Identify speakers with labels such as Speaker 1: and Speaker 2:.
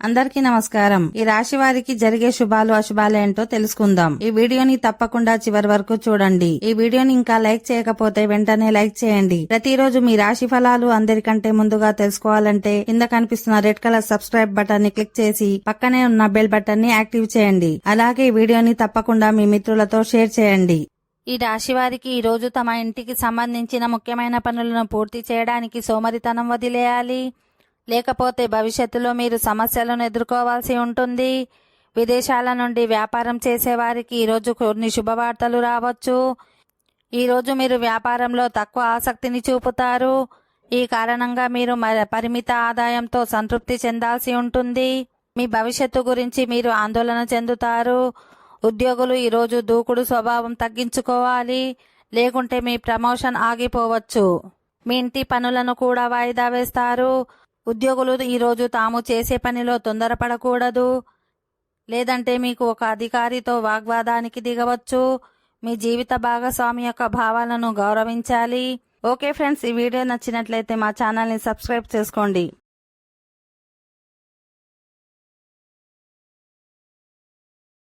Speaker 1: అందరికీ నమస్కారం. ఈ రాశి వారికి జరిగే శుభాలు అశుభాలు ఏంటో తెలుసుకుందాం. ఈ వీడియోని తప్పకుండా చివరి వరకు చూడండి. ఈ వీడియోని ఇంకా లైక్ చేయకపోతే వెంటనే లైక్ చేయండి. ప్రతిరోజు మీ రాశి ఫలాలు అందరికంటే ముందుగా తెలుసుకోవాలంటే కింద కనిపిస్తున్న రెడ్ కలర్ సబ్స్క్రైబ్ బటన్ ని క్లిక్ చేసి పక్కనే ఉన్న బెల్ బటన్ ని యాక్టివ్ చేయండి. అలాగే ఈ వీడియోని తప్పకుండా మీ మిత్రులతో షేర్ చేయండి. ఈ రాశి వారికి ఈ రోజు తమ ఇంటికి సంబంధించిన ముఖ్యమైన పనులను పూర్తి చేయడానికి సోమరితనం వదిలేయాలి. లేకపోతే భవిష్యత్తులో మీరు సమస్యలను ఎదుర్కోవాల్సి ఉంటుంది. విదేశాల నుండి వ్యాపారం చేసేవారికి ఈరోజు కొన్ని శుభవార్తలు రావచ్చు. ఈరోజు మీరు వ్యాపారంలో తక్కువ ఆసక్తిని చూపుతారు. ఈ కారణంగా మీరు పరిమిత ఆదాయంతో సంతృప్తి చెందాల్సి ఉంటుంది. మీ భవిష్యత్తు గురించి మీరు ఆందోళన చెందుతారు. ఉద్యోగులు ఈరోజు దూకుడు స్వభావం తగ్గించుకోవాలి, లేకుంటే మీ ప్రమోషన్ ఆగిపోవచ్చు. మీ ఇంటి పనులను కూడా వాయిదా వేస్తారు. ఉద్యోగులు ఈరోజు తాము చేసే పనిలో తొందరపడకూడదు, లేదంటే మీకు ఒక అధికారితో వాగ్వాదానికి దిగవచ్చు. మీ జీవిత భాగస్వామి యొక్క భావాలను గౌరవించాలి. ఓకే ఫ్రెండ్స్, ఈ వీడియో నచ్చినట్లయితే మా ఛానల్ని సబ్స్క్రైబ్ చేసుకోండి.